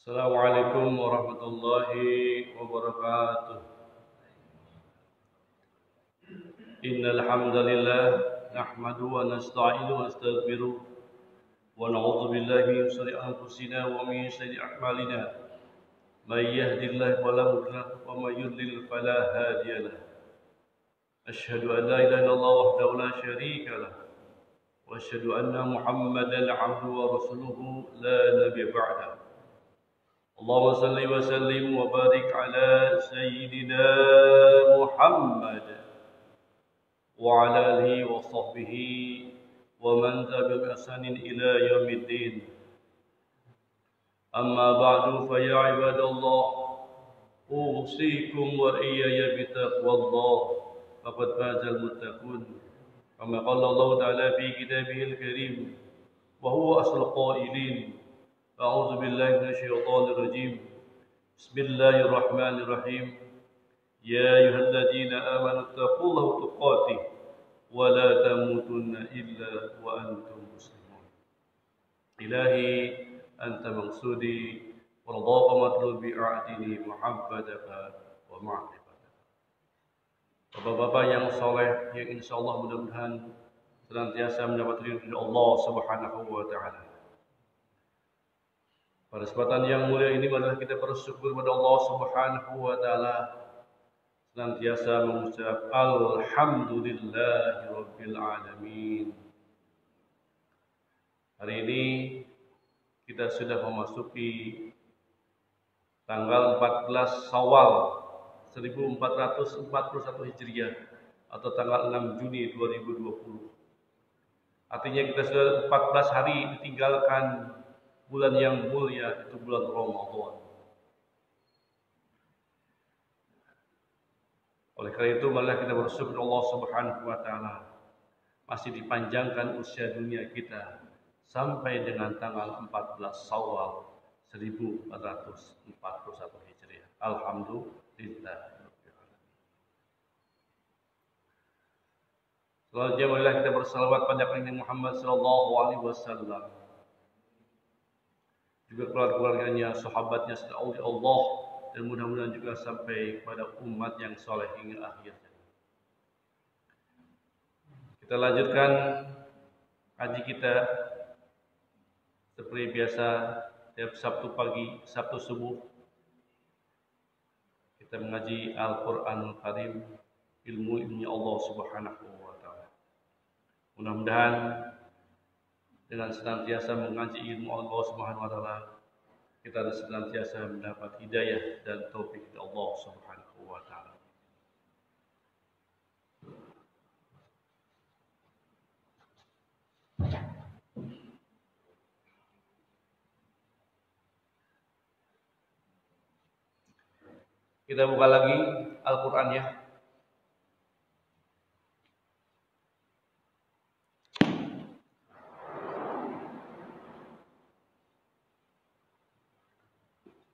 Assalamualaikum warahmatullahi wabarakatuh. Innal hamdalillah nahmaduhu wa nasta'inuhu wa nastaghfiruh wa na'udzu billahi min shururi anfusina wa min sayyiati a'malina. May yahdihillahu fala mudilla lahu wa may yudlil fala hadiya lahu. Asyhadu an la ilaha illallah wahdahu la syarika lahu wa asyhadu anna Muhammadan 'abduhu wa rasuluhu la nabiyya ba'dahu. اللهم صل وسلم وبارك على سيدنا محمد وعلى آله وصحبه ومن تبعهم بإحسان إلى يوم الدين. أما بعد فيا عباد الله أوصيكم وإياي بتقوى الله فقد فاز المتقون كما قال الله تعالى في كتابه الكريم وهو أصل القائلين أعوذ بالله من الشيطان الرجيم بسم الله الرحمن الرحيم يا أيها الذين آمنوا اتقوا الله تقاته ولا تموتن إلا وأنتم مسلمون. إلهي أنت مقصودي ورضاك مطلوبي أعطني محبتك ومعرفتك. Bapak-bapak yang soleh yang insya Allah mudah-mudahan senantiasa mendapat ridho Allah Subhanahu wa Ta'ala. Pada kesempatan yang mulia ini adalah kita bersyukur kepada Allah Subhanahu wa Ta'ala, senantiasa mengucap Alhamdulillahi Rabbil Alamin. Hari ini kita sudah memasuki tanggal 14 Syawal 1441 Hijriah atau tanggal 6 Juni 2020. Artinya kita sudah 14 hari ditinggalkan bulan yang mulia, itu bulan Ramadan. Oleh karena itu, marilah kita bersyukur Allah Subhanahu wa Ta'ala masih dipanjangkan usia dunia kita sampai dengan tanggal 14 Syawal 1441 Hijriah. Alhamdulillah. Selanjutnya marilah kita bersalawat pada Nabi Muhammad sallallahu alaihi wasallam, juga keluarganya, sahabatnya serta oleh Allah, dan mudah-mudahan juga sampai kepada umat yang soleh hingga akhir. Kita lanjutkan haji kita seperti biasa setiap Sabtu pagi, Sabtu subuh kita mengaji Al-Quranul Karim, ilmu-ilmunya Allah Subhanahu wa Ta'ala. Mudah-mudahan dengan senantiasa mengaji ilmu Allah Subhanahu wa Ta'ala, kita senantiasa mendapat hidayah dan taufik dari Allah Subhanahu wa Ta'ala. Kita buka lagi Al-Quran ya.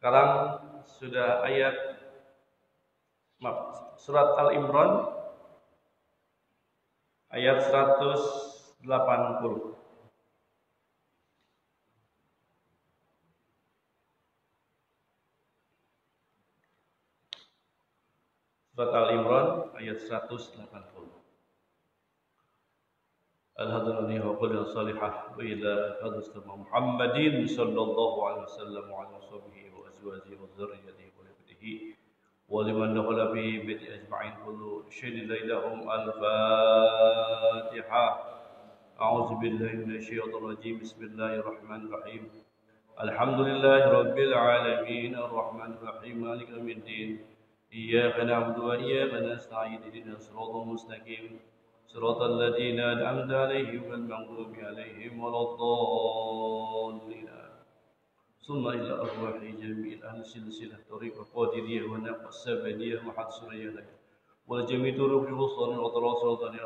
Sekarang sudah surat Al-Imran ayat 180. Surat Al-Imran ayat 180. Alhamdulillah wa qul salihah wa ila hadis Muhammadin sallallahu alaihi wasallam wa ala sahbihi wa azwajihi wa dzurriyyatihi wa ibadihi wa liman dakhala fi baiti ajma'in kullu shay'in lahum al-Fatihah. A'udzu billahi minasy syaithanir rajim. Bismillahirrahmanirrahim. Alhamdulillahi rabbil alamin arrahmanir rahim maliki yaumiddin. Iyyaka na'budu wa iyyaka nasta'in ihdinas siratal mustaqim صراط الذين أنعمت عليهم غير المغضوب عليهم ولا الضالين ثم إلى أرواح جميع أهل سلسلة طريق القادرية ونقص السبدية وحدثرية والجميع طرق الوصول وطرق سلطان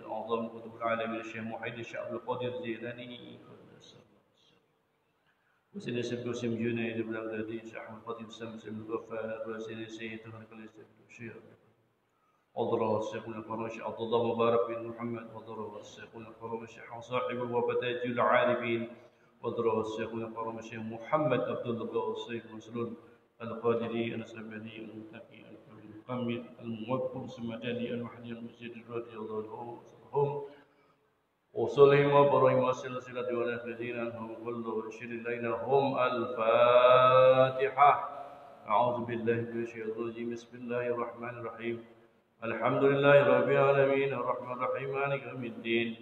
أعظم كتب العالمين الشيخ محيد الشعب القادر الجيلاني وسيدنا سيد قاسم جنيد البغدادي شيخ القادر سمسم الغفار وسيدنا سيد تهرك الشيخ وضرر الشيخ الفرش عبد الله مبارك بن محمد وضرر الشيخ الفرش صاحب وفتاج العارفين وضرب الشيخ ونقرم الشيخ محمد عبد الله الشيخ مسلول القادري السبني المتقي المكمل الموكل السمداني المحدي المسجد رضي الله عنهم وصلهم وبرهم وسلسلة والآخرين عنهم كل شر لنا هم الفاتحة. أعوذ بالله من الشيطان الرجيم. بسم الله الرحمن الرحيم. الحمد لله رب العالمين الرحمن الرحيم مالك يوم الدين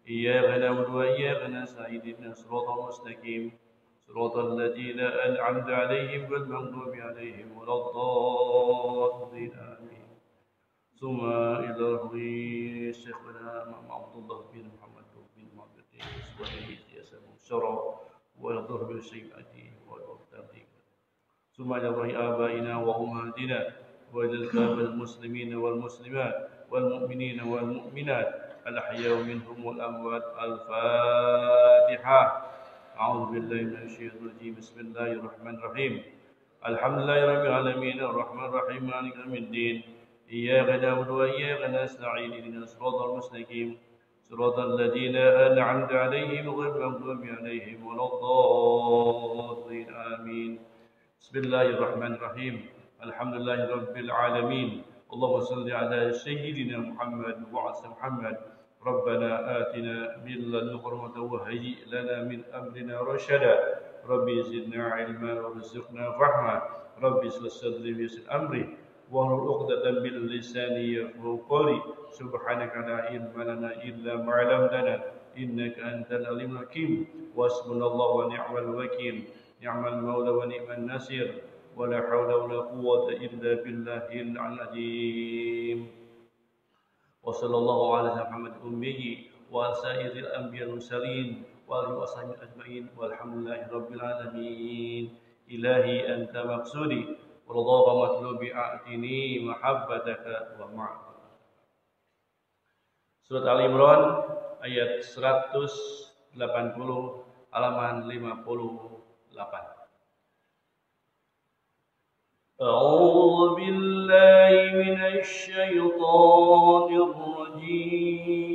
إياك نعبد وإياك نستعين اهدنا الصراط المستقيم صراط الذين أنعمت عليهم غير المغضوب عليهم ولا الضالين آمين. ثم إلى شيخنا عبد الله بن محمد بن معبد سبحانه يسمى الشرع ويضر بالسيئات والتبديل. ثم إلى آبائنا وأمهاتنا وإلى الكافة المسلمين والمسلمات والمؤمنين والمؤمنات الأحياء منهم والأموات. الفاتحة. أعوذ بالله من الشيطان الرجيم. بسم الله الرحمن الرحيم. الحمد لله رب العالمين الرحمن الرحيم مالك يوم الدين إياك نعبد وإياك نستعين اهدنا الصراط المستقيم صراط الذين أنعمت عليهم غير المغضوب عليهم ولا الضالين آمين. بسم الله الرحمن الرحيم. الحمد لله رب العالمين. اللهم صل على سيدنا محمد وعلى محمد. ربنا آتنا من لدنك رحمة وهيئ لنا من أمرنا رشدا. ربي زدنا علما وارزقنا فهما. ربي اشرح صدري ويسر أمري واحلل عقدة من لساني يفقهوا قولي. سبحانك لا علم لنا إلا ما علمتنا إنك أنت العليم الحكيم. وحسبنا الله ونعم الوكيل. نعم المولى ونعم النصير. ولا حول ولا قوة إلا بالله العظيم. وصلى الله على محمد أمه وعلى سائر الأنبياء المرسلين وآله وصحبه أجمعين والحمد لله رب العالمين. إلهي أنت مقصودي ورضاك مطلوبي أعطني محبتك ومعرفتك. Surat Al-Imran ayat 180 halaman 58. أعوذ بالله من الشيطان الرجيم.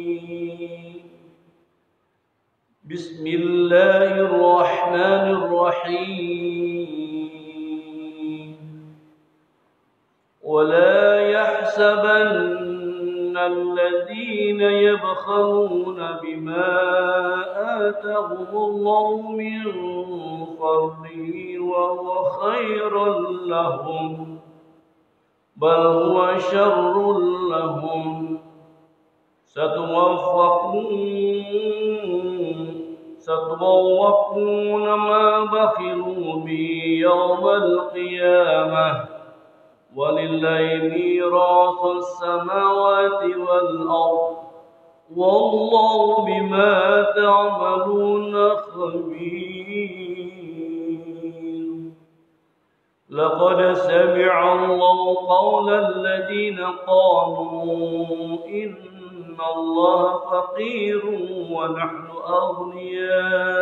بسم الله الرحمن الرحيم. ولا يحسبن الذين يبخلون بما آتاهم الله من فضله وهو خيرا لهم بل هو شر لهم ستوفون ما بخلوا به يوم القيامة ولله ميراث السماوات والأرض والله بما تعملون خبير. لقد سمع الله قول الذين قالوا إن الله فقير ونحن أغنياء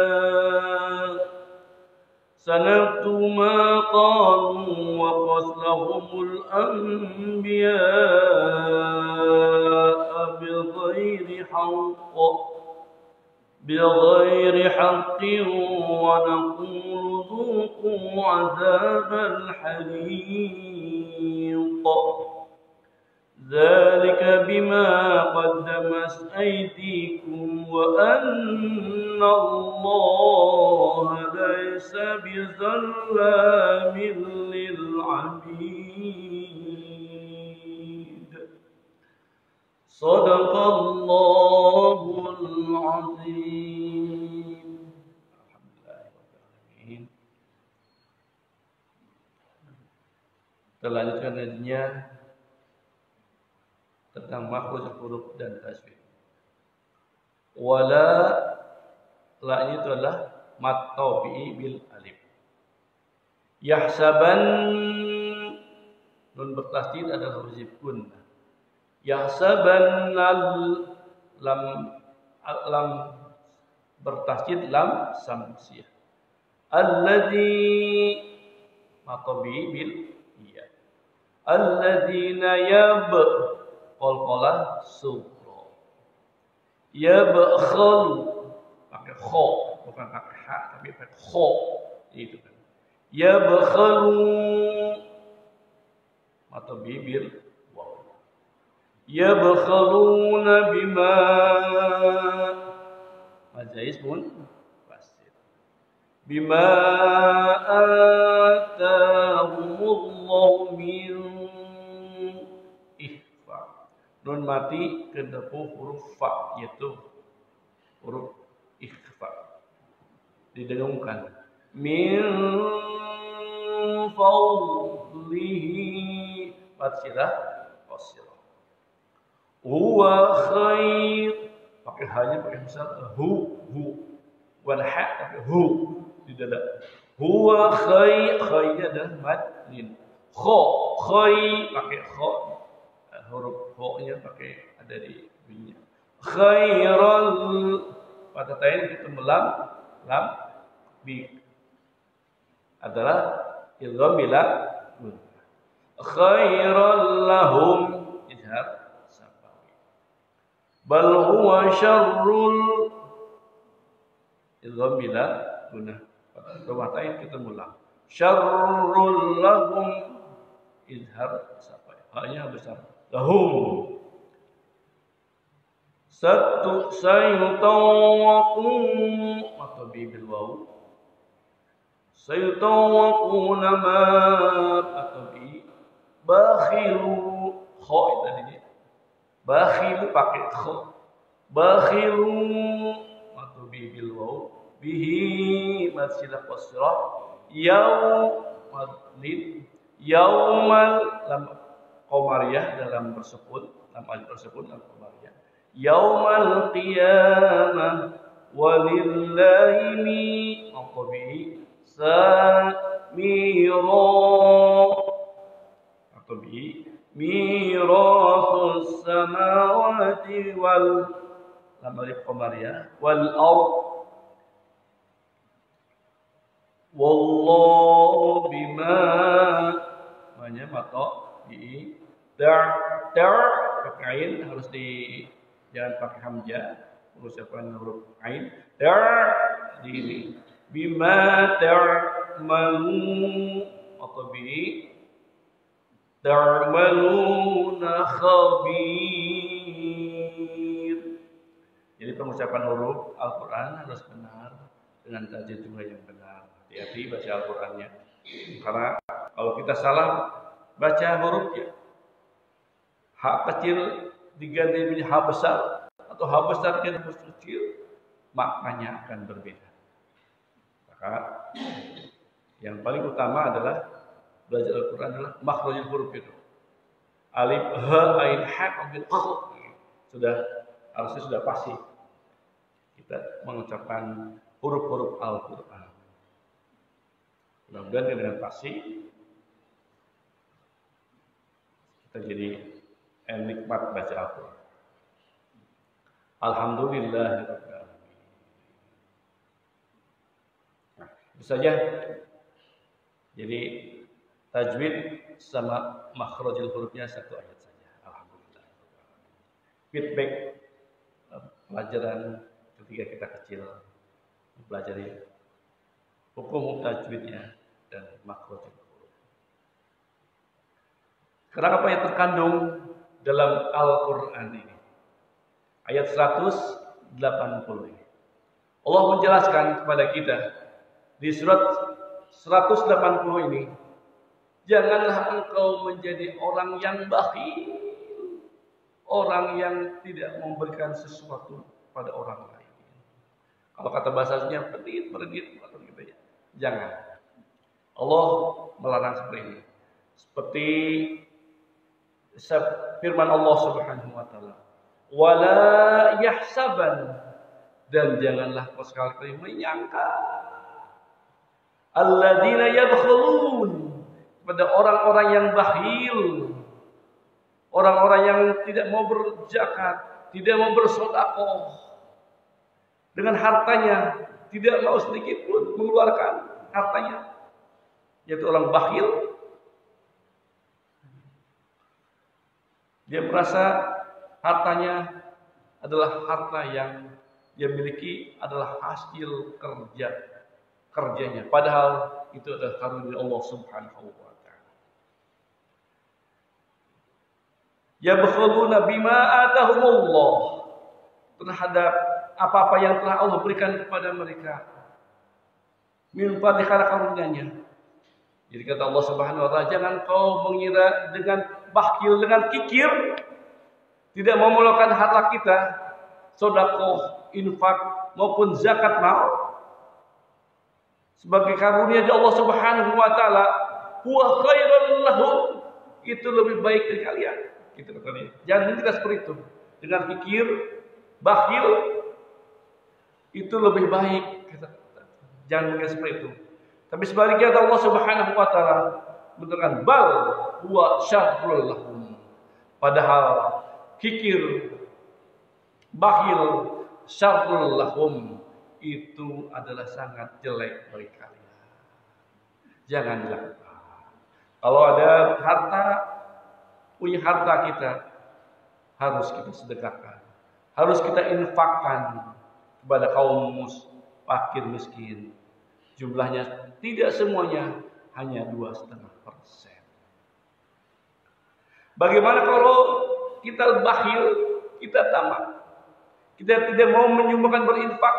سنكتب ما قالوا وقتلهم الأنبياء بغير حق ونقول ذوقوا عذاب الحريق ذلك بما قدمت أيديكم وأن الله ليس بظلام للعبيد. صدق الله العظيم. Kita lanjutkan nantinya tentang makhraj huruf dan tajwid. Wala la ini adalah mat tabi'i bil alif. Yahsaban nun bertasydid adalah huruf gunnah. Yahsaban lam bertasydid lam samsiyah. Alladzi mat tabi'i bil iya. Alladzina qalqalah sughra. Yabkhal pakai kha bukan pakai ha tapi pakai kho itu kan. Yabkhalu atau bibir waw. Yabkhaluna bima majais pun pasti. Bima atahumullahu min ihfa. Nun mati kedepu huruf fa yaitu huruf ikhfa. Didengungkan. Min fadlihi fatsirah qasirah. Huwa khair pakai hanya pakai besar hu wal ha pakai hu di dada. Huwa khairnya adalah mad lin. Khay pakai kha huruf kha-nya pakai ada di bunyinya. Khairal pada tain ketemu lam bi adalah idgham bila khairal lahum izhar sabawi. Bal huwa syarrul idgham bila guna pada tain ketemu lam. Syarrul lahum izhar sabawi. Hanya besar lahum sayutawaqun atau bil waw sayutawaquna ma atau bi bakhilu kha tadinya bakhilu pakai kha bakhilu atau bil waw bihi masilah qasrah yaumal lam qamariyah dalam bersukun lam alif bersukun lam qamariyah yaumal qiyamah walillahi mi samira atau bi mirathus samawati wal lam alif qamariyah wal ard wallahu bima banyak mata di pakai ain harus di jangan pakai hamzah ucapan huruf ain di ini bima ta'malu atau bi ta'maluna khabir. Jadi pengucapan huruf Al-Qur'an harus benar dengan tajwid juga yang benar. Hati-hati baca Al-Qur'annya. Karena kalau kita salah baca hurufnya ha kecil diganti menjadi ha besar atau ha besar diganti huruf kecil maknanya akan berbeda. Maka yang paling utama adalah belajar Al-Quran adalah makhrajul huruf itu. Alif, ha, ain, ha, ambil harusnya sudah pasti kita mengucapkan huruf-huruf Al-Quran. Mudah-mudahan dengan pasti kita jadi nikmat baca Al-Quran. Alhamdulillahirabbil alamin. Nah, itu saja. Jadi tajwid sama makhrajul hurufnya satu ayat saja. Alhamdulillah. Feedback pelajaran ketika kita kecil mempelajari hukum tajwidnya dan makhrajul huruf. Sekarang apa yang terkandung dalam Al-Quran ini? Ayat 180 ini. Allah menjelaskan kepada kita di surat 180 ini, janganlah engkau menjadi orang yang bakhil, orang yang tidak memberikan sesuatu pada orang lain. Kalau kata bahasanya pedit atau gitu ya. Jangan. Allah melarang seperti ini. Seperti firman Allah Subhanahu wa taala, "Wala yahsaban," dan janganlah kau sekali-kali menyangka alladzina yabkhulun, pada orang-orang yang bakhil, orang-orang yang tidak mau berzakat, tidak mau bersedekah dengan hartanya, tidak mau sedikit pun mengeluarkan hartanya, yaitu orang bakhil. Dia merasa hartanya adalah harta yang dia miliki adalah hasil kerja kerjanya. Padahal itu adalah karunia Allah Subhanahu wa taala. Yabkhuluna bima atahumullah, terhadap apa-apa yang telah Allah berikan kepada mereka. Min fadli karunia-Nya. Jadi kata Allah Subhanahu wa taala, jangan kau mengira dengan bakhil, dengan kikir, tidak mau mengeluarkan harta kita, sedekah, infak maupun zakat mal sebagai karunia dari Allah Subhanahu wa taala, huwa khairul lahum, itu lebih baik dari kalian. Gitu kata dia. Jangan kita seperti itu. Dengan kikir, bakhil, itu lebih baik. Jangan mengira seperti itu. Tapi sebaliknya Allah Subhanahu wa taala menerangkan bal huwa syarrul lahum. Padahal kikir, bakhil, syarrul lahum itu adalah sangat jelek bagi kalian. Jangan dilakukan. Kalau ada harta, punya harta kita, harus kita sedekahkan, harus kita infakkan kepada kaum fakir miskin. Jumlahnya tidak semuanya, hanya 2,5%. Bagaimana kalau kita bakhil, kita tamak, kita tidak mau menyumbangkan berinfak?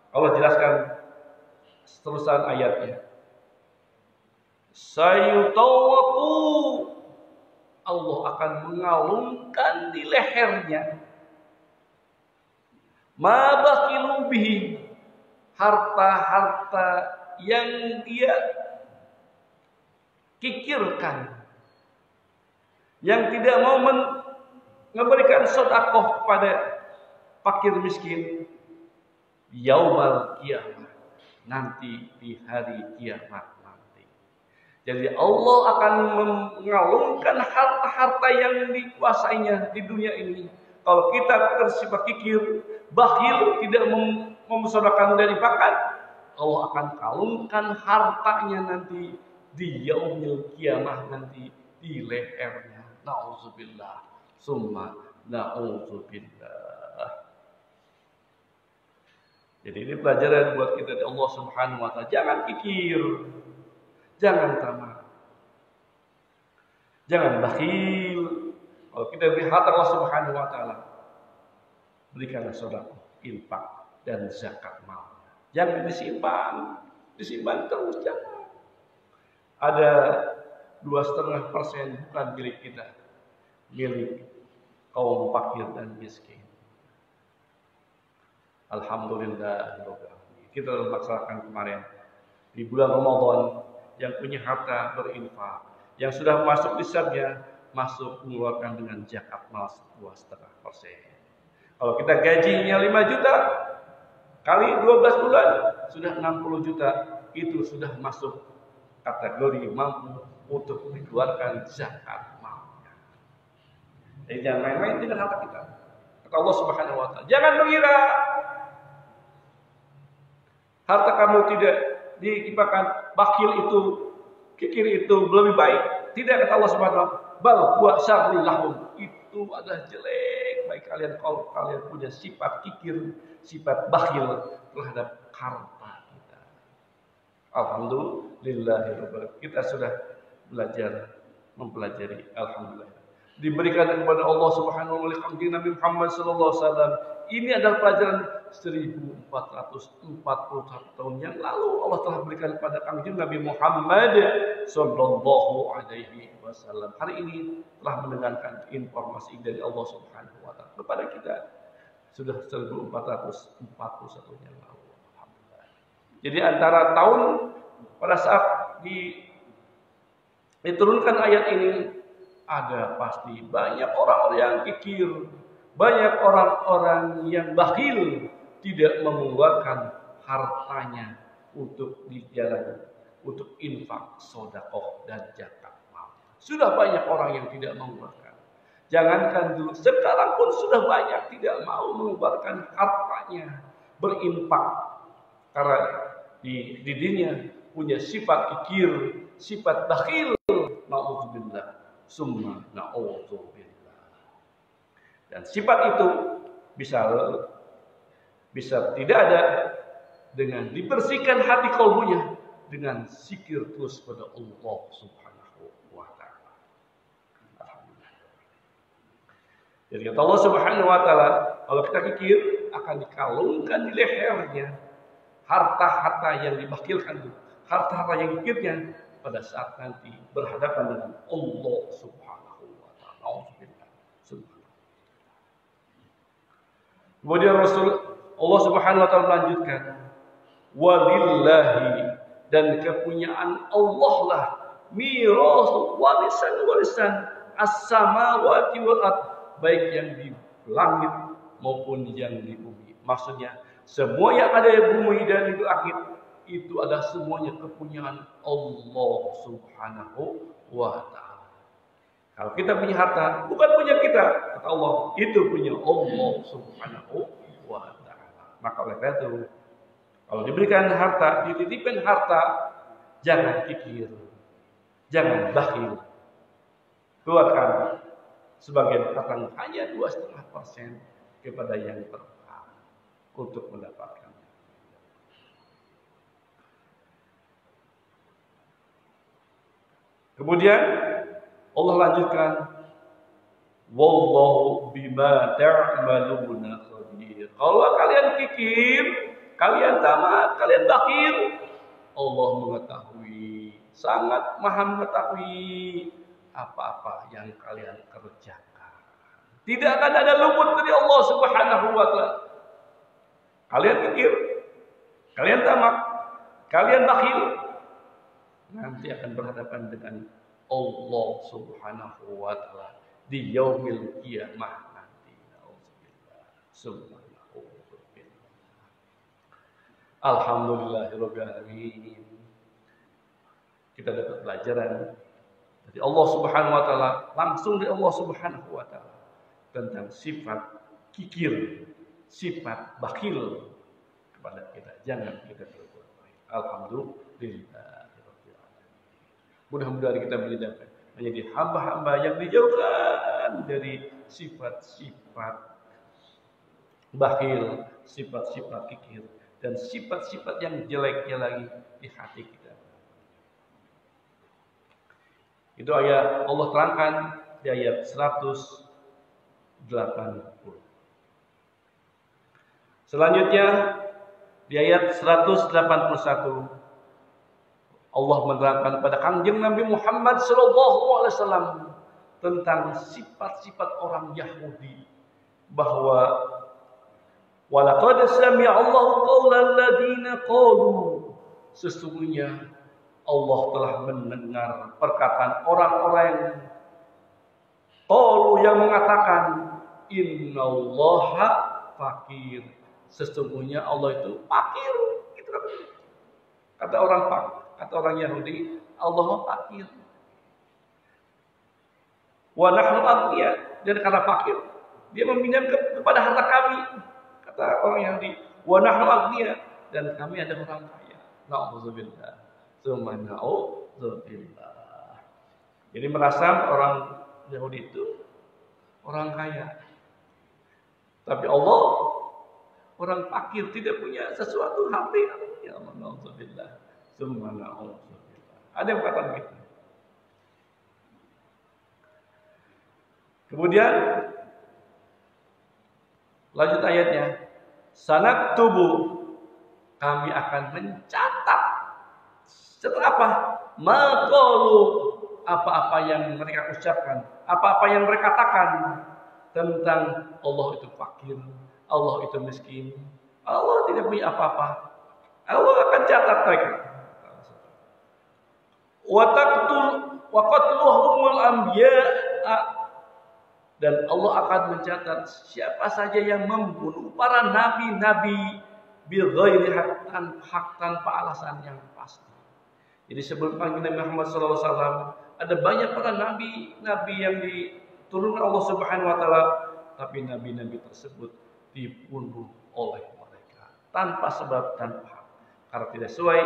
Allah jelaskan terusan ayatnya. Sayutawaqu, Allah akan mengalungkan di lehernya ma baqilu bihi, harta-harta yang dia kikirkan, yang tidak mau memberikan sedekah kepada fakir miskin, yaumal kiamah, nanti di hari kiamat nanti. Jadi Allah akan mengalungkan harta-harta yang dikuasainya di dunia ini. Kalau kita bersifat kikir, bakhil, tidak memsedekahkan dari bakat, Allah akan kalungkan hartanya nanti di yaumil kiamah, nanti di lehernya. Nauzubillah, summa nauzubillah. Jadi ini pelajaran buat kita dari Allah Subhanahu wa taala. Jangan kikir, jangan tamak, jangan bakhil. Kalau kita beri harta Allah Subhanahu wa taala, berikanlah sedekah, infak dan zakat mal. Jangan disimpan terus, jangan. Ada 2,5% bukan milik kita, milik kaum fakir dan miskin. Alhamdulillah, kita telah melaksanakan kemarin di bulan Ramadan, yang punya harta berinfak, yang sudah masuk nisabnya, masuk mengeluarkan dengan zakat mal 2,5%. Kalau kita gajinya 5 juta kali 12 bulan sudah 60 juta, itu sudah masuk kategori mampu untuk dikeluarkan zakat malnya. Jadi jangan main-main dengan harta kita. Kata Allah Subhanahu wa taala, jangan mengira harta kamu tidak dikipakan, bakhil itu, kikir itu lebih baik. Tidak, kata Allah Subhanahu wa taala, bal huwa syarrul lahum, itu adalah jelek bagi kalian kalau kalian punya sifat kikir, sifat bakhil terhadap harta kita. Alhamdulillah, kita sudah mempelajari, alhamdulillah. Diberikan kepada Allah Subhanahu wa taala Nabi Muhammad sallallahu alaihi wasallam. Ini adalah pelajaran 1441 tahun yang lalu Allah telah berikan kepada kanjeng Nabi Muhammad sallallahu alaihi wasallam. Hari ini telah mendengarkan informasi dari Allah Subhanahu wa taala kepada kita. Sudah 1441 yang lalu. Alhamdulillah. Jadi antara tahun pada saat diturunkan ayat ini, ada pasti banyak orang-orang yang kikir, banyak orang-orang yang bakhil, tidak mengeluarkan hartanya untuk di jalan, untuk infak, sedekah dan zakat mal. Sudah banyak orang yang tidak mengeluarkan. Jangankan dulu, sekarang pun sudah banyak tidak mau mengeluarkan hartanya berinfak, karena di dirinya punya sifat kikir, sifat bakhil. Nauzubillah, summa nauzubillah. Dan sifat itu bisa tidak ada dengan dibersihkan hati kalbunya dengan zikir terus pada Allah Subhanahu wa taala. Alhamdulillah. Jadi kata Allah Subhanahu wa taala, kalau kita zikir akan dikalungkan di lehernya harta-harta yang dibakilkan itu, harta-harta yang zikirnya pada saat nanti berhadapan dengan Allah Subhanahu wa taala. Kemudian Allah Subhanahu wa taala melanjutkan, walillahi, dan kepunyaan Allah lah miras warisan as-samawati wal ard, baik yang di langit maupun yang di bumi. Maksudnya semua yang ada di bumi dan di langit itu adalah semuanya kepunyaan Allah Subhanahu wa taala. Kalau kita punya harta, bukan punya kita, kata Allah, itu punya Allah Subhanahu wa taala. Maka oleh karena itu, kalau diberikan harta, dititipkan harta, jangan kikir, jangan bakhil. Keluarkan sebagian harta hanya 2,5% kepada yang berhak untuk mendapatkan. Kemudian Allah lanjutkan, wallahu bima ta'maluna khabir. Kalau kalian kikir, kalian tamak, kalian bakhil, Allah mengetahui, sangat maha mengetahui apa-apa yang kalian kerjakan. Tidak akan ada luput dari Allah Subhanahu wa taala. Kalian kikir, kalian tamak, kalian bakhil, nanti akan berhadapan dengan Allah Subhanahu wa taala di yaumil qiyamah nanti. Subhanallah. Alhamdulillahirabbil alamin. Kita dapat pelajaran dari Allah Subhanahu wa taala, langsung dari Allah Subhanahu wa taala tentang sifat kikir, sifat bakhil kepada kita. Jangan kita berbuat baik. Alhamdulillah. Mudah-mudahan kita menjadi hamba-hamba yang dijauhkan dari sifat-sifat bakhil, sifat-sifat kikir, dan sifat-sifat yang jeleknya lagi di hati kita. Itu ayat Allah terangkan di ayat 180. Selanjutnya di ayat 181 Allah menerangkan pada Kanjeng Nabi Muhammad SAW tentang sifat-sifat orang Yahudi, bahwa walaqad sami'a Allahu qaulal ladzina qalu, sesungguhnya Allah telah mendengar perkataan orang-orang yang mengatakan innallaha fakir, sesungguhnya Allah itu fakir. Itu kata orang Yahudi, Allah fakir. Wa nahnu aghniya, dan karena fakir dia meminjam kepada harta kami, kata orang Yahudi. Wa nahnu aghniya, dan kami ada orang kaya. Na'udzubillah. Tsumma na'udzubillah. Jadi merasa orang Yahudi itu orang kaya, tapi Allah orang fakir, tidak punya sesuatu harta. Ya Allah, na'udzubillah. Tsumma na'udzubillah. Ada yang kata begitu. Kemudian lanjut ayatnya, sanaktubu, kami akan mencatat. Setelah apa? Maqalu, apa-apa yang mereka ucapkan, apa-apa yang mereka katakan tentang Allah itu fakir, Allah itu miskin, Allah tidak punya apa-apa. Allah akan catat mereka. Wa qatluhumul anbiya, dan Allah akan mencatat siapa saja yang membunuh para nabi-nabi bighairi hak tanpa alasan yang pasti. Jadi sebelum Nabi Muhammad SAW ada banyak para nabi yang diturunkan Allah Subhanahu wa taala, tapi nabi-nabi tersebut dibunuh oleh mereka tanpa sebab, tanpa hak, karena tidak sesuai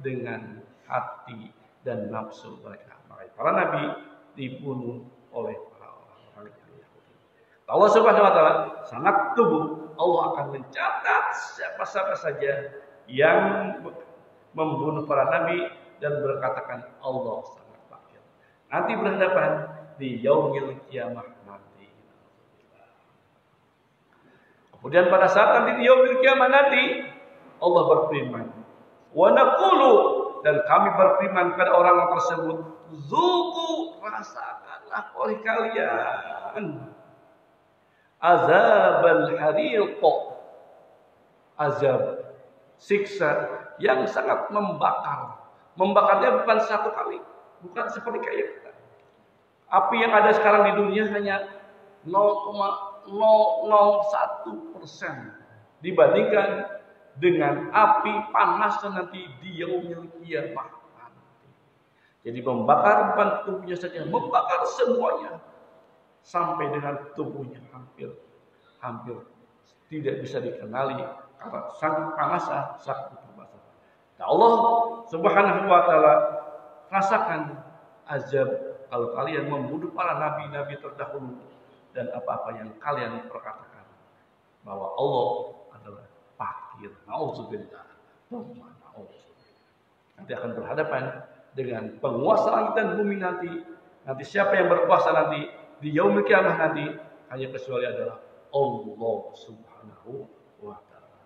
dengan hati dan nafsu mereka. Maka para nabi dibunuh oleh orang-orang Yahudi. Allah Subhanahu wa taala sangat tubuh, Allah akan mencatat siapa saja yang membunuh para nabi dan berkatakan Allah sangat fakir. Nanti berhadapan di yaumil kiamah nanti. Kemudian pada saat nanti di yaumil kiamah nanti Allah berfirman, wa naqulu, dan kami berfirman kepada orang tersebut, zuqu, rasakanlah oleh kalian azabal hariq, azab siksa yang sangat membakar. Membakarnya bukan satu kali, bukan seperti kayak kita. Api yang ada sekarang di dunia hanya 0,001% dibandingkan dengan api panas nanti di yaumil qiyamah. Jadi membakar bukan tubuhnya saja, membakar semuanya sampai dengan tubuhnya hampir tidak bisa dikenali karena sangat panasnya, sangat berbahasa. Nah, Allah Subhanahu wa taala rasakan azab kalau kalian membunuh para nabi-nabi terdahulu dan apa-apa yang kalian perkatakan bahwa Allah adalah fakir. Nauzubillah. Nanti akan berhadapan dengan penguasa langit dan bumi nanti. Nanti siapa yang berkuasa nanti di yaumil kiamah nanti hanya kecuali adalah Allah Subhanahu wa taala.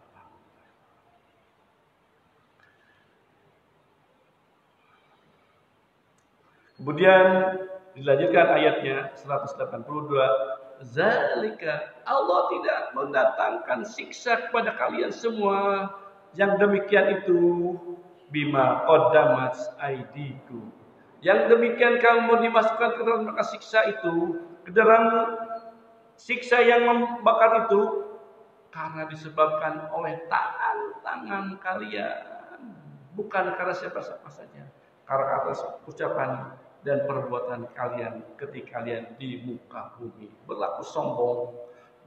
Kemudian dilanjutkan ayatnya 182, zalika, Allah tidak mendatangkan siksa kepada kalian semua yang demikian itu bima qaddamat aydikum. Yang demikian kamu dimasukkan ke dalam neraka siksa itu, ke dalam siksa yang membakar itu karena disebabkan oleh tangan-tangan kalian, bukan karena siapa-siapa saja, karena atas ucapan dan perbuatan kalian ketika kalian di muka bumi berlaku sombong,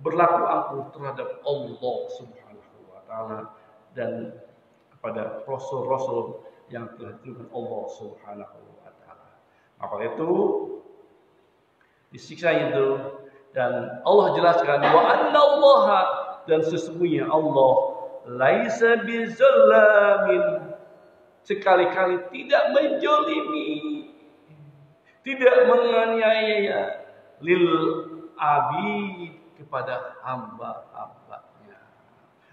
berlaku angkuh terhadap Allah Subhanahu wa taala dan kepada rasul-rasul yang telah diturunkan Allah Subhanahu wa taala. Maka itu disiksa itu, dan Allah jelaskan wa annallaha, dan sesungguhnya Allah laisa bizallamin, sekali-kali tidak menjolimi, tidak menganiaya lil abid, kepada hamba-hambanya.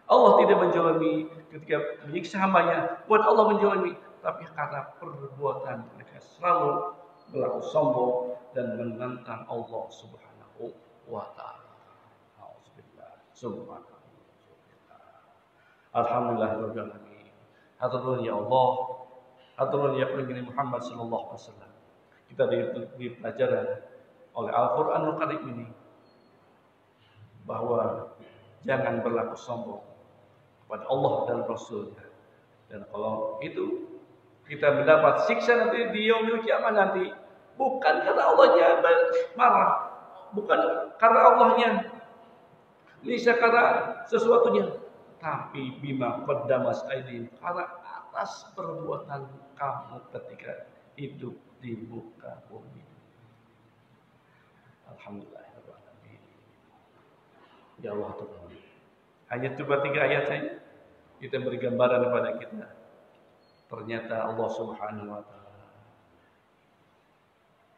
Allah tidak menjolimi ketika menyiksa hambanya, buat Allah menjolimi, tapi karena perbuatan mereka selalu berlaku sombong dan menentang Allah Subhanahu wa taala. Subhanallah. Alhamdulillahirabbil alamin. Haturun ya Allah, haturun ya Nabi Muhammad sallallahu alaihi wasallam. Kita diberi pelajaran oleh Al-Qur'anul Karim ini bahwa jangan berlaku sombong kepada Allah dan Rasulnya. Dan kalau itu kita mendapat siksa nanti di yaumil kiamah nanti, bukan karena Allahnya marah, bukan karena Allahnya bisa karena sesuatunya, tapi bima qaddamas aydin, karena atas perbuatan kamu ketika hidup di muka bumi. Alhamdulillahirrahmanirrahim. Ya Allah Tuhan, hanya coba 3 ayat saja kita beri gambaran kepada kita. Ternyata Allah Subhanahu wa taala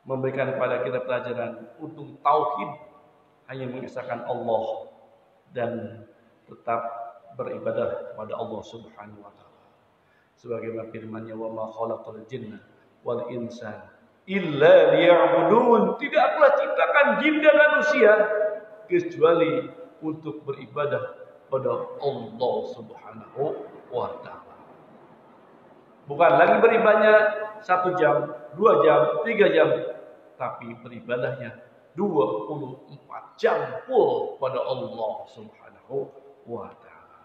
memberikan kepada kita pelajaran untuk tauhid, hanya mengesahkan Allah dan tetap beribadah kepada Allah Subhanahu wa taala. Sebagaimana firman-Nya, wa ma khalaqal jinna wal insan illa liya'budun, tidak pula ciptakan jin dan manusia kecuali untuk beribadah pada Allah Subhanahu wa taala. Bukan lagi beribadahnya 1 jam, 2 jam, 3 jam, tapi beribadahnya 24 jam full pada Allah Subhanahu wa taala.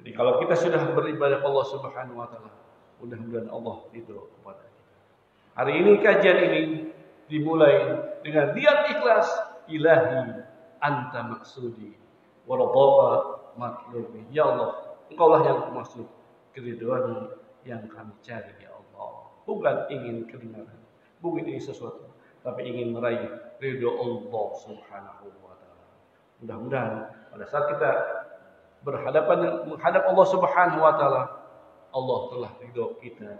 Jadi kalau kita sudah beribadah kepada Allah Subhanahu wa taala, mudah-mudahan Allah ridho kepada kita. Hari ini kajian ini dimulai dengan niat ikhlas, ilahi anta maksudi wa radha matlubi. Ya Allah, Engkaulah yang maksud, keridhaan yang kami cari ya Allah. Bukan ingin kebenaran, bukan ingin sesuatu, tapi ingin meraih ridho Allah Subhanahu wa taala. Mudah-mudahan pada saat kita menghadap Allah Subhanahu wa taala, Allah telah ridho kita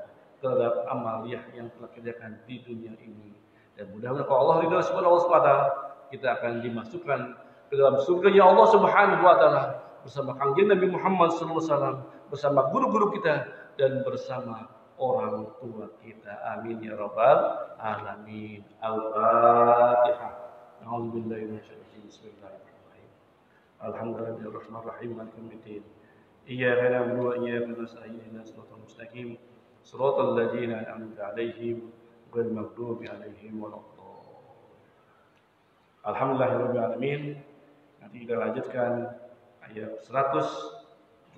terhadap amal yang telah kerjakan di dunia ini. Dan mudah-mudahan kalau Allah ridho kepada Allah Subhanahu wa taala, kita akan dimasukkan ke dalam surga Allah Subhanahu wa taala bersama Kanjeng Nabi Muhammad sallallahu alaihi wasallam, bersama guru-guru kita dan bersama orang tua kita. Amin ya rabbal alamin. Al-Fatihah. A'udzubillahi minasyaitonir rajim. Bismillahirrahmanirrahim. Alhamdulillahirrahmanirrahim. Maliki yaumiddin. Iyyaka na'budu wa iyyaka nasta'in. Ihdinas siratal mustaqim. Siratal ladzina an'amta 'alaihim ghairil maghdubi 'alaihim waladdallin. Alhamdulillahirabbil alamin. Nanti kita lanjutkan ayat 183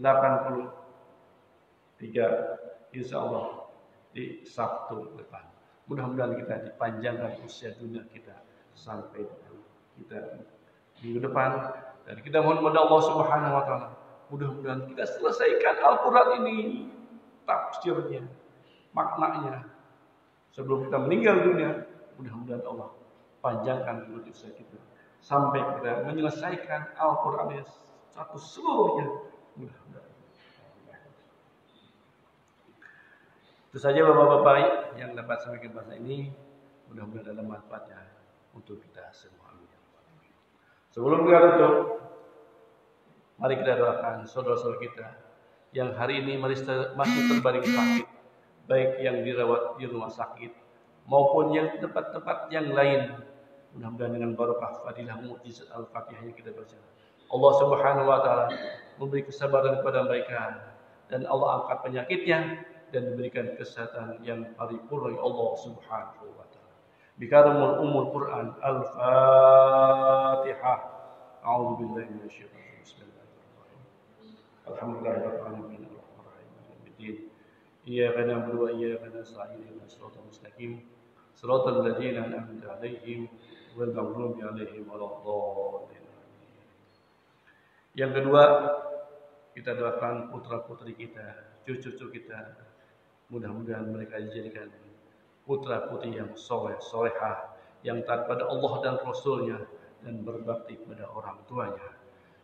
insyaallah di Sabtu depan. Mudah-mudahan kita dipanjangkan usia dunia kita sampai kita minggu depan, dan kita mohon kepada Allah Subhanahu wa taala mudah-mudahan kita selesaikan Al-Qur'an ini, tafsirnya, maknanya sebelum kita meninggal dunia. Mudah-mudahan Allah panjangkan usia kita sampai kita menyelesaikan Al-Qur'an satu seluruhnya. Mudah-mudahan. Itu saja Bapak-bapak yang dapat sampaikan bahasa ini. Mudah-mudahan ada manfaatnya untuk kita semua. Sebelum kita tutup, mari kita doakan saudara-saudara kita yang hari ini masih terbaring sakit, baik yang dirawat di rumah sakit maupun yang tempat-tempat yang lain. Mudah-mudahan dengan barokah fadilah mukjizat Al-Fatihah yang kita baca, Allah Subhanahu wa taala memberi kesabaran kepada mereka, dan Allah angkat penyakitnya dan diberikan kesehatan yang paripurna oleh Allah Subhanahu wa taala. Bikarumul umul Quran. Al-Fatihah. A'udzu billahi minasyaitonir rajim. Bismillahirrahmanirrahim. Alhamdulillahirabbil alamin arrahmanirrahim maliki yaumiddin. Iyyaka na'budu wa iyyaka nasta'in. Ihdinas siratal mustaqim. Siratal ladzina an'amta 'alaihim ghairil maghdubi 'alaihim waladdallin. Yang kedua, kita doakan putra-putri kita, cucu-cucu kita, mudah-mudahan mereka dijadikan putra-putri yang soleh, solehah, yang taat pada Allah dan Rasulnya, dan berbakti pada orang tuanya.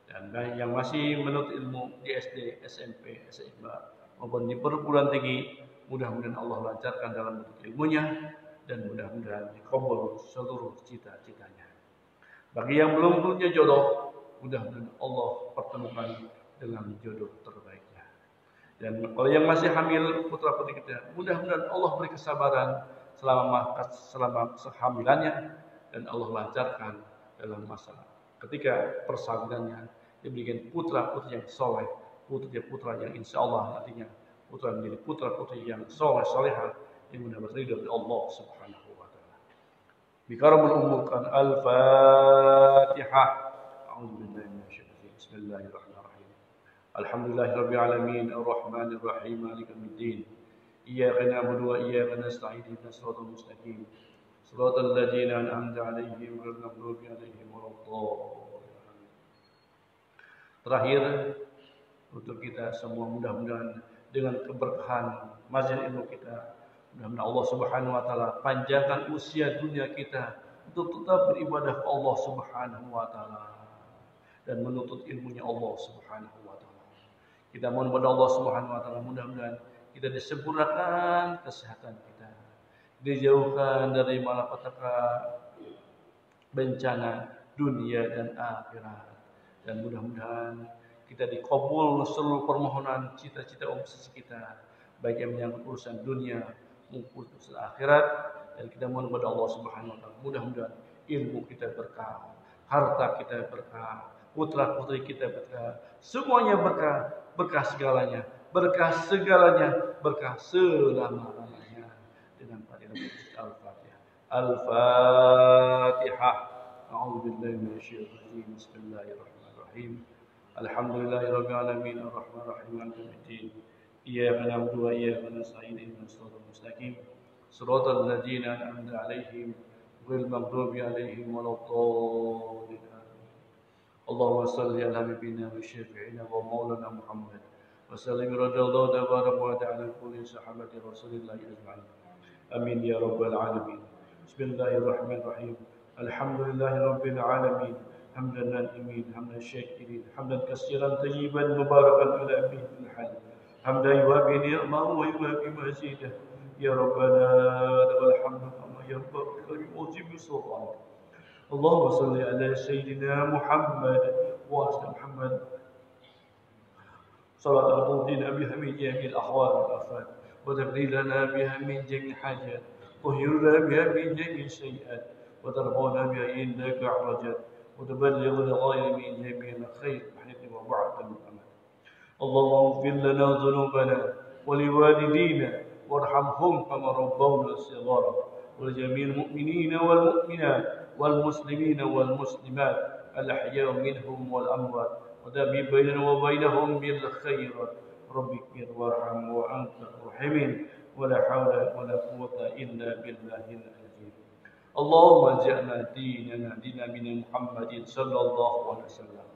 Dan yang masih menuntut ilmu di SD, SMP, SMA, maupun di perguruan tinggi, mudah-mudahan Allah lancarkan dalam menuntut ilmunya, dan mudah-mudahan dikabul seluruh cita-citanya. Bagi yang belum punya jodoh, mudah-mudahan Allah pertemukan dengan jodoh terbaiknya. Dan kalau yang masih hamil putra-putri kita, mudah-mudahan Allah beri kesabaran selama kehamilannya, dan Allah lancarkan dalam masalah ketika persalinannya, diberikan putra-putri yang soleh, putra yang insya Allah nantinya putra menjadi putra-putri yang soleh, solehah, yang mendapat ridho dari Allah Subhanahu wa taala. Bikaramul umurkan. Al-Fatihah. A'udzubillahi minasyaitonir rajim. Bismillahirrahmanirrahim. Alhamdulillahirabbil alamin arrahmanir rahim maliki yaumiddin. Iyyaka na'budu wa iyyaka nasta'in. Ihdinas siratal mustaqim. Siratal ladzina an'amta 'alaihim ghairil maghdubi 'alaihim waladdallin. Terakhir, untuk kita semua, mudah-mudahan dengan keberkahan majlis ilmu kita, mudah-mudahan Allah Subhanahu wa taala panjangkan usia dunia kita untuk tetap beribadah ke Allah Subhanahu wa taala dan menuntut ilmunya Allah Subhanahu wa taala. Kita mohon kepada Allah Subhanahu wa taala, mudah-mudahan kita disempurnakan kesehatan kita, dijauhkan dari malapetaka, bencana dunia dan akhirat, dan mudah-mudahan kita dikabul seluruh permohonan cita-cita obsesi kita, baik yang menyangkut urusan dunia maupun urusan akhirat. Dan kita mohon kepada Allah Subhanahu wa taala, mudah-mudahan ilmu kita berkah, harta kita berkah, putra-putri kita berkah, semuanya berkah, berkah segalanya, berkah segalanya, berkah selama-lamanya. Dengan fadilah Al-Fatihah. Al-Fatihah. A'udzubillahi minasyaitonir rajim. Bismillahirrahmanirrahim. Alhamdulillahirabbil alamin arrahmanirrahim maliki yaumiddin. Iyyaka na'budu wa iyyaka nasta'in. Ihdinas siratal mustaqim. Siratal ladzina an'amta 'alaihim ghairil maghdubi 'alaihim waladdallin. Allahumma shalli ala nabiyyina wa syafi'ina wa maulana Muhammad wa sallim radhiyallahu tabaraka wa ta'ala kulli sahabati Rasulillah ajma'in. Amin ya rabbal alamin. Bismillahirrahmanirrahim. Alhamdulillahirabbil alamin حمدا نائمين حمدا شاكرين حمدا كثيرا طيبا مباركا على فيه في الحال حمدا يوافي نعمه ويوافي مزيده يا ربنا لك الحمد كما ينبغي لعظيم سلطانك. اللهم صل على سيدنا محمد وعلى محمد صلاة ترضينا بها من جميع الأحوال والآفات وتقضي لنا بها من جميع الحاجات طهرنا بها من جميع السيئات وترفعنا بها عندك عرجات وتبلغنا غاية من جميع الخير حيث وبعد الأمل. اللهم اغفر لنا ذنوبنا ولوالدينا وارحمهم كما ربونا صغارا ولجميع المؤمنين والمؤمنات والمسلمين والمسلمات الأحياء منهم والأموات ودابي بيننا وبينهم بالخير. رب اغفر وارحم وأنت الراحمين ولا حول ولا قوة إلا بالله العظيم. اللهم اجعلنا ديننا من محمد صلى الله عليه وسلم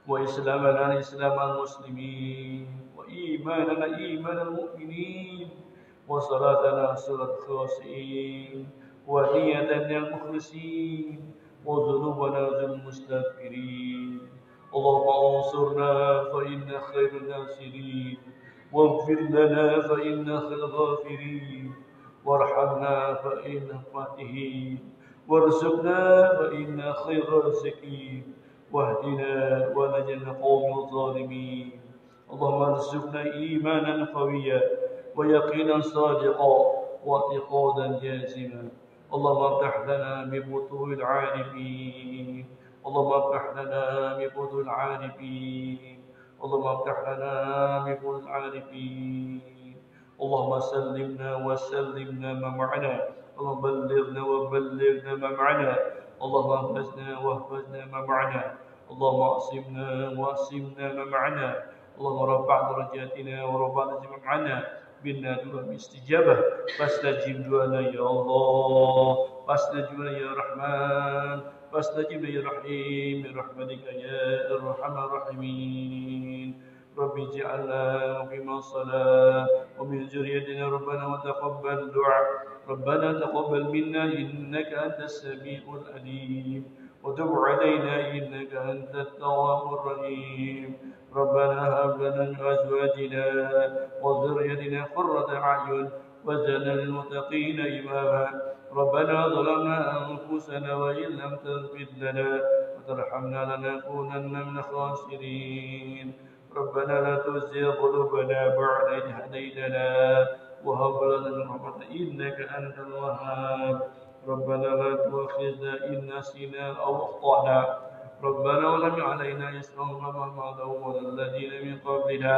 وإسلامنا إسلام المسلمين وإيماننا إيمان المؤمنين وصلاتنا صلاة الخاشعين ونيتنا المخلصين وذنوبنا ذنوب المستغفرين. اللهم انصرنا فإن خير الناصرين واغفر لنا فإن خير الغافرين وارحمنا فإن فاتحين وارزقنا فإن خير الرازقين واهدنا ونجنا قوم الظالمين. اللهم ارزقنا إيمانا قويا ويقينا صادقا واعتقادا جازما. اللهم افتح لنا من فتوح العارفين اللهم افتح لنا من فتوح العارفين اللهم افتح لنا من فتوح العارفين. اللهم سلمنا وسلمنا ما معنا اللهم بلغنا وبلغنا ما معنا اللهم احفظنا واحفظنا ما معنا اللهم اعصمنا واعصمنا ما معنا اللهم رفع درجاتنا ورفع درجاتنا معنا بنا دعاء باستجابة فاستجب دعانا يا الله فاستجب يا رحمن فاستجب يا رحيم برحمتك يا أرحم الراحمين. رب اجعلنا مقيم الصلاة ومن ذريتنا ربنا وتقبل دعاء ربنا تقبل منا إنك أنت السميع العليم وتب علينا إنك أنت التواب الرحيم. ربنا هب لنا من أزواجنا وذريتنا قرة أعين واجعلنا للمتقين إماما. ربنا ظلمنا أنفسنا وإن لم تغفر لنا وترحمنا لنكونن من الخاسرين. ربنا لا تزغ قلوبنا بعد إذ هديتنا وهب لنا من رحمتك إنك أنت الوهاب. ربنا لا تؤاخذنا إن نسينا أو أخطأنا ربنا ولم علينا إصرا كما حمله على الذين من قبلنا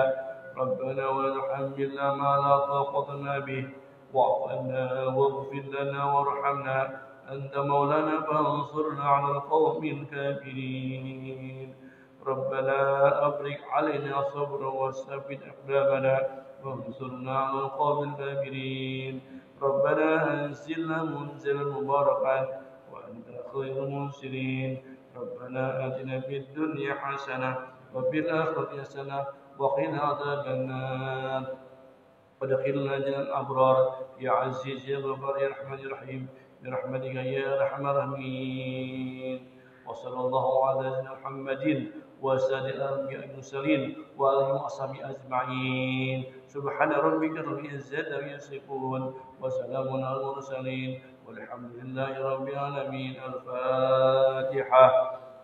ربنا ولا تحملنا ما لا طاقة لنا به واعف عنا واغفر لنا وارحمنا أنت مولانا فانصرنا على القوم الكافرين. ربنا أفرغ علينا صبرا وثبت أقدامنا وانصرنا على القوم الكافرين. ربنا أنزلنا منزلا مباركا وأنت خير المنزلين. ربنا آتنا في الدنيا حسنة وفي الآخرة حسنة وقنا عذاب النار وادخلنا جنة الأبرار يا عزيز يا غفار يا رحمن يا رحيم برحمتك يا أرحم الراحمين. وصلى الله على سيدنا محمد وسائر الأنبياء المرسلين وآله وأصحابه أجمعين. سبحان ربك رب العزة عما يصفون وسلام على المرسلين والحمد لله رب العالمين. الفاتحة.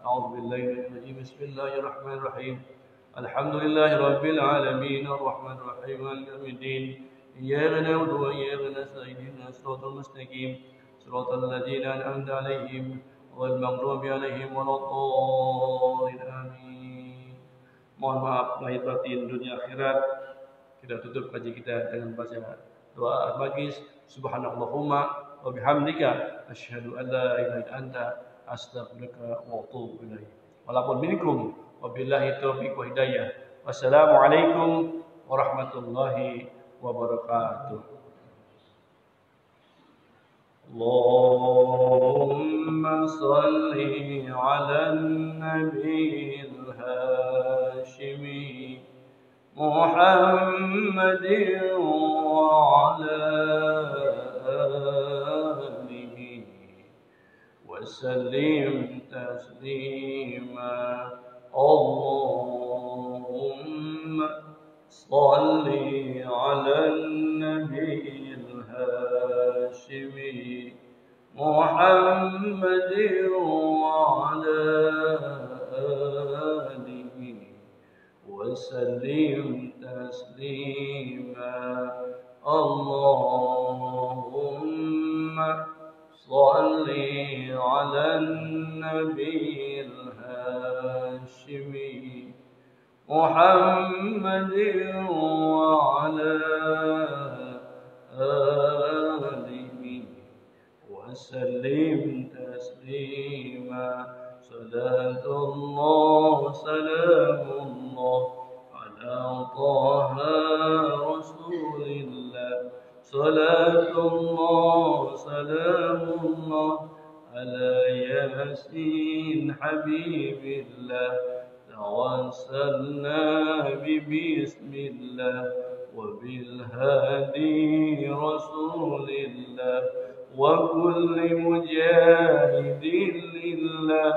أعوذ بالله من الشيطان الرجيم بسم الله الرحمن الرحيم. الحمد لله رب العالمين الرحمن الرحيم مالك يوم الدين إياك نعبد وإياك نستعين اهدنا الصراط المستقيم صراط الذين أنعمت عليهم غير المغضوب عليهم ولا الضالين آمين. Mohon maaf lahir batin dunia akhirat. Kita tutup kaji kita dengan baca doa al-Magis. Subhanallahumma wa bihamdika asyhadu an la ilaha illa anta astaghfiruka wa atubu ilaik. Walaupun minkum wabillahi taufiq wa hidayah. Wassalamualaikum warahmatullahi wabarakatuh. Allahumma salli ala nabiyil hashimi Muhammadin wa ala alihi wa sallim taslim محمد وعلى آله وسلم تسليما اللهم صل على النبي الهاشمي محمد وعلى آله وسلم تسليما صلاة الله سلام الله على طه رسول الله صلاة الله سلام الله على ياسين حبيب الله توسلنا ببسم الله وبالهادي رسول الله وكل مجاهد لله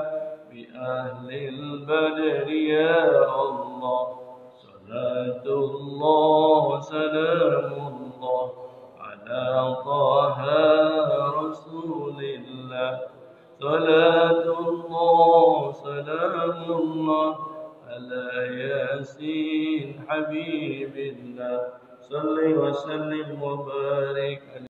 بأهل البدر يا الله صلاة الله سلام الله على طه رسول الله صلاة الله سلام الله على ياسين حبيب الله صل وسلم وبارك عليه